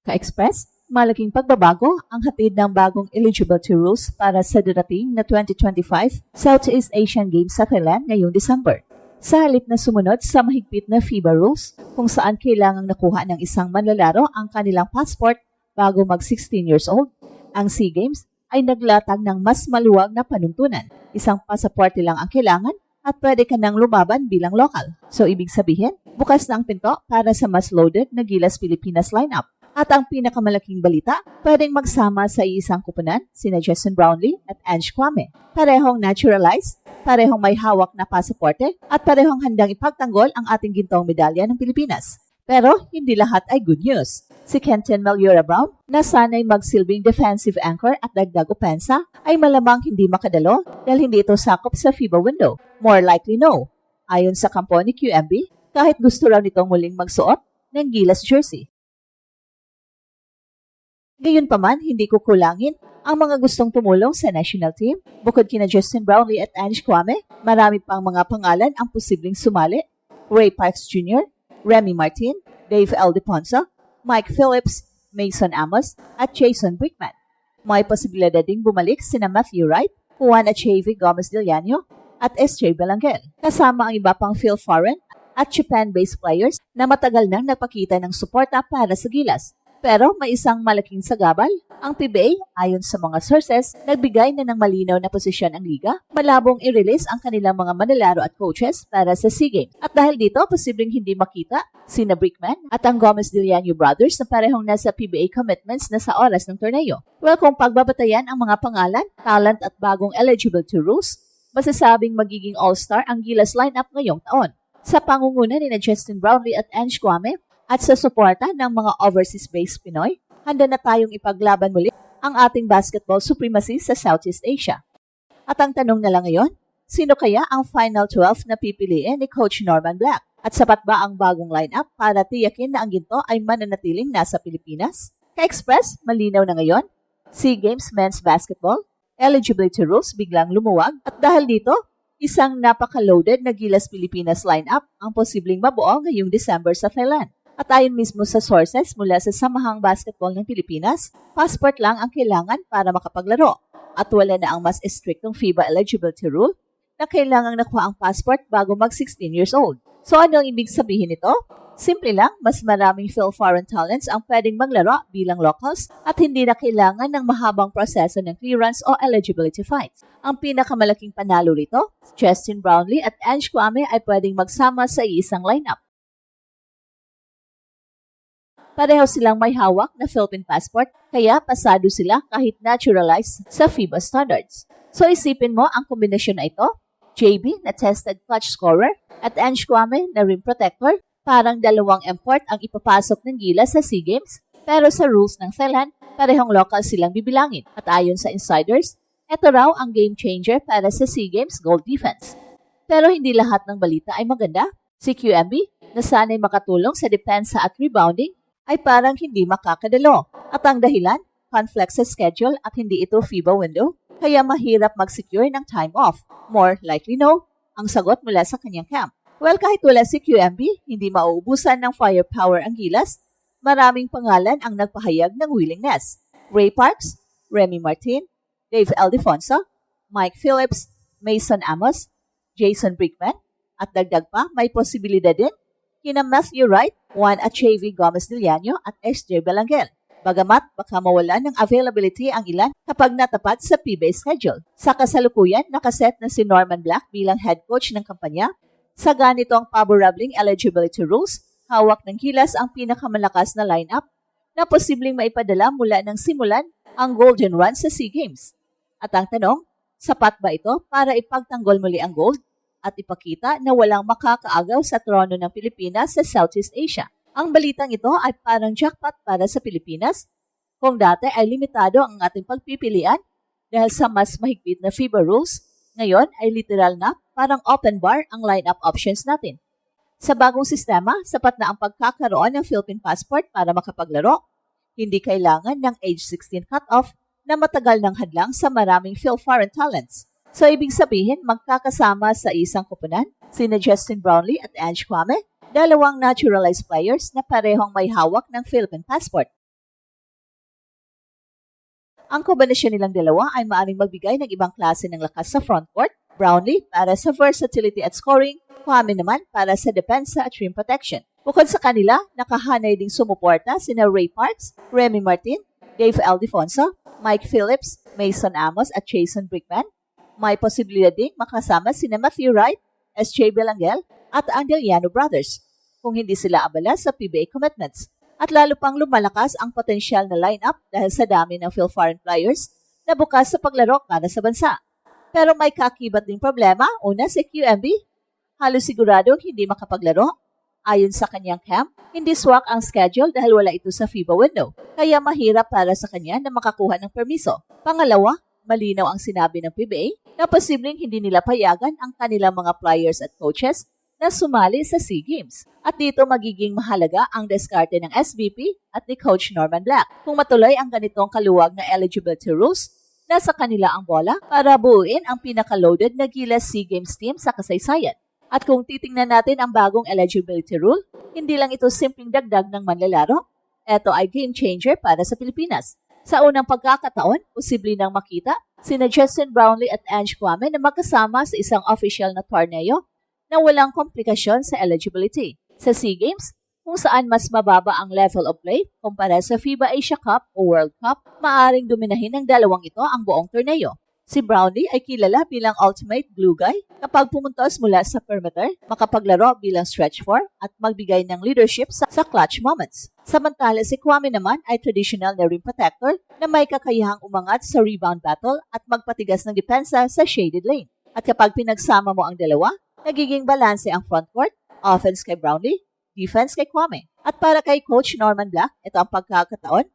Ka-Express, malaking pagbabago ang hatid ng bagong eligibility rules para sa darating na 2025 Southeast Asian Games sa Thailand ngayong December. Sa halip na sumunod sa mahigpit na FIBA rules kung saan kailangang nakuha ng isang manlalaro ang kanilang passport bago mag-16 years old, ang SEA Games ay naglatag ng mas maluwag na panuntunan. Isang pasaporte lang ang kailangan at pwede ka nang lumaban bilang lokal. So ibig sabihin, bukas na ang pinto para sa mas loaded na Gilas Pilipinas lineup. At ang pinakamalaking balita, pwedeng magsama sa isang kupunan sina Justin Brownlee at Ange Kwame. Parehong naturalized, parehong may hawak na pasaporte, at parehong handang ipagtanggol ang ating gintong medalya ng Pilipinas. Pero hindi lahat ay good news. Si Kenton Malura Brown, na sanay magsilbing defensive anchor at dagdag opensa, ay malamang hindi makadalo dahil hindi ito sakop sa FIBA window. More likely no. Ayon sa kampo ni QMB, kahit gusto raw nitong muling magsuot ng Gilas jersey. Gayunpaman, hindi kukulangin ang mga gustong tumulong sa national team. Bukod kina Justin Brownlee at Ange Kwame, marami pang mga pangalan ang posibleng sumali. Ray Parks Jr., Remy Martin, Dave Aldeponso, Mike Phillips, Mason Amos, at Jason Brickman. May posibilidad ding bumalik sina Matthew Wright, Juan Achave Gomez Diliano, at SJ Belangel. Kasama ang iba pang Phil Foreign at Japan-based players na matagal nang nagpakita ng suporta para sa Gilas. Pero may isang malaking sagabal. Ang PBA, ayon sa mga sources, nagbigay na ng malinaw na posisyon ang liga, malabong i-release ang kanilang mga manlalaro at coaches para sa SEA Games. At dahil dito, posibleng hindi makita sina Brickman at ang Gomez Diliano brothers na parehong nasa PBA commitments na sa oras ng torneo. Well, kung pagbabatayan ang mga pangalan, talent at bagong eligibility rules, masasabing magiging all-star ang Gilas lineup ngayong taon. Sa pangunguna ni Justin Brownlee at Ange Kwame, at sa suporta ng mga overseas-based Pinoy, handa na tayong ipaglaban muli ang ating basketball supremacy sa Southeast Asia. At ang tanong na lang ngayon, sino kaya ang Final 12 na pipiliin ni Coach Norman Black? At sapat ba ang bagong lineup para tiyakin na ang ginto ay mananatiling nasa Pilipinas? Ka-Express, malinaw na ngayon, SEA Games Men's Basketball, eligibility rules biglang lumuwag at dahil dito, isang napaka-loaded na Gilas Pilipinas lineup ang posibleng mabuo ngayong December sa Thailand. At ayon mismo sa sources mula sa Samahang Basketball ng Pilipinas, passport lang ang kailangan para makapaglaro. At wala na ang mas strictong FIBA eligibility rule na kailangang nakuha ang passport bago mag-16 years old. So ano ang ibig sabihin nito? Simple lang, mas maraming foreign talents ang pwedeng maglaro bilang locals at hindi na kailangan ng mahabang proseso ng clearance o eligibility fights. Ang pinakamalaking panalo rito, Justin Brownlee at Ange Kwame ay pwedeng magsama sa isang lineup. Pareho silang may hawak na Philippine passport, kaya pasado sila kahit naturalized sa FIBA standards. So isipin mo ang kombinasyon na ito, JB na tested clutch scorer at Ange Kwame na rim protector, parang dalawang import ang ipapasok ng Gilas sa SEA Games, pero sa rules ng Thailand, parehong local silang bibilangin. At ayon sa insiders, ito raw ang game changer para sa SEA Games goal defense. Pero hindi lahat ng balita ay maganda. Si QMB, na sanay makatulong sa depensa at rebounding, ay parang hindi makakadalo. At ang dahilan, conflict sa schedule at hindi ito FIBA window, kaya mahirap mag-secure ng time off. More likely no, ang sagot mula sa kanyang camp. Well, kahit wala si QMB, hindi mauubusan ng firepower ang Gilas, maraming pangalan ang nagpahayag ng willingness. Ray Parks, Remy Martin, Dave Aldeponso, Mike Phillips, Mason Amos, Jason Brickman, at dagdag pa may posibilidad din kina Matthew Wright, Juan Achave Gomez Diliano at SJ Belangel. Bagamat baka mawala ng availability ang ilan kapag natapat sa PBA schedule. Sa kasalukuyan, nakaset na si Norman Black bilang head coach ng kampanya. Sa ganitong favorabling eligibility rules, hawak ng Gilas ang pinakamalakas na lineup na posibleng maipadala mula ng simulan ang Golden Run sa SEA Games. At ang tanong, sapat ba ito para ipagtanggol muli ang gold at ipakita na walang makakaagaw sa trono ng Pilipinas sa Southeast Asia? Ang balitang ito ay parang jackpot para sa Pilipinas kung dati ay limitado ang ating pagpipilian dahil sa mas mahigpit na FIBA rules, ngayon ay literal na parang open bar ang lineup options natin. Sa bagong sistema, sapat na ang pagkakaroon ng Philippine passport para makapaglaro. Hindi kailangan ng age 16 cutoff na matagal ng hadlang sa maraming foreign talents. So, ibig sabihin, magkakasama sa isang kupunan, sina Justin Brownlee at Ange Kwame, dalawang naturalized players na parehong may hawak ng Philippine passport. Ang kombinasyon nilang dalawa ay maaaring magbigay ng ibang klase ng lakas sa frontcourt. Brownlee para sa versatility at scoring, Kwame naman para sa depensa at rim protection. Bukod sa kanila, nakahanay ding sumuporta sina Ray Parks, Remy Martin, Dave Aldefonso, Mike Phillips, Mason Amos at Jason Brickman. May posibilidad ding makasama sina Matthew Wright, S.J. Belangel at Andeliano Brothers kung hindi sila abala sa PBA commitments. At lalo pang lumalakas ang potensyal na lineup dahil sa dami ng Phil-foreign players na bukas sa paglaro para sa bansa. Pero may kakibat ding problema. Una, si QMB, halos sigurado hindi makapaglaro. Ayon sa kanyang camp, hindi swak ang schedule dahil wala ito sa FIBA window. Kaya mahirap para sa kanya na makakuha ng permiso. Pangalawa, malinaw ang sinabi ng PBA na posibleng hindi nila payagan ang kanilang mga players at coaches na sumali sa SEA Games. At dito magiging mahalaga ang diskarte ng SVP at ni Coach Norman Black. Kung matuloy ang ganitong kaluwag na eligibility rules, nasa kanila ang bola para buuin ang pinaka-loaded na Gilas SEA Games team sa kasaysayan. At kung titingnan natin ang bagong eligibility rule, hindi lang ito simpleng dagdag ng manlalaro. Ito ay game changer para sa Pilipinas. Sa unang pagkakataon, posible nang makita sina Justin Brownlee at Ange Kwame na magkasama sa isang official na torneo na walang komplikasyon sa eligibility. Sa SEA Games, kung saan mas mababa ang level of play kumpara sa FIBA Asia Cup o World Cup, maaring dominahin ng dalawang ito ang buong torneo. Si Brownlee ay kilala bilang ultimate glue guy kapag pumuntos mula sa perimeter, makapaglaro bilang stretch four at magbigay ng leadership sa clutch moments. Samantala si Kwame naman ay traditional na rim protector na may kakayahang umangat sa rebound battle at magpatigas ng depensa sa shaded lane. At kapag pinagsama mo ang dalawa, nagiging balanse ang frontcourt, offense kay Brownlee, defense kay Kwame. At para kay Coach Norman Black, ito ang pagkakataon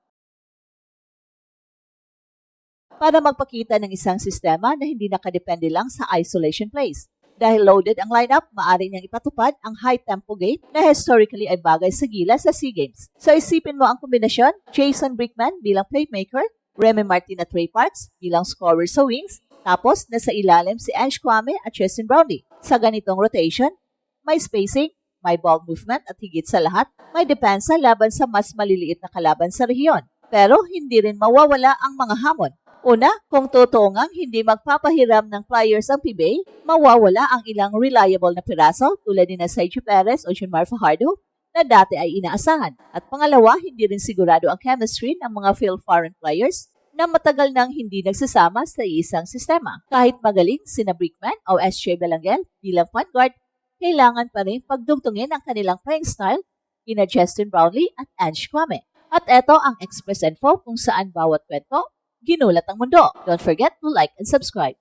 para magpakita ng isang sistema na hindi nakadepende lang sa isolation plays. Dahil loaded ang lineup, maaari niyang ipatupad ang high-tempo game na historically ay bagay sa Gilas sa SEA Games. So isipin mo ang kombinasyon, Jason Brickman bilang playmaker, Remy Martin at Ray Parks bilang scorer sa wings, tapos nasa ilalim si Ange Kwame at Justin Brownlee. Sa ganitong rotation, may spacing, may ball movement at higit sa lahat, may depensa laban sa mas maliliit na kalaban sa rehiyon. Pero hindi rin mawawala ang mga hamon. Una, kung totoo ngang hindi magpapahiram ng players ang PBA, mawawala ang ilang reliable na piraso tulad ni Sergio Perez o Junmar Fajardo na dati ay inaasahan. At pangalawa, hindi rin sigurado ang chemistry ng mga Phil-foreign players na matagal nang hindi nagsasama sa isang sistema. Kahit magaling sina Brickman o S.J. Belangel bilang point guard, kailangan pa rin pagdugtungin ang kanilang playing style ina Justin Brownlee at Ange Kwame. At eto ang Express Info kung saan bawat kwento ginulat ang mundo. Don't forget to like and subscribe.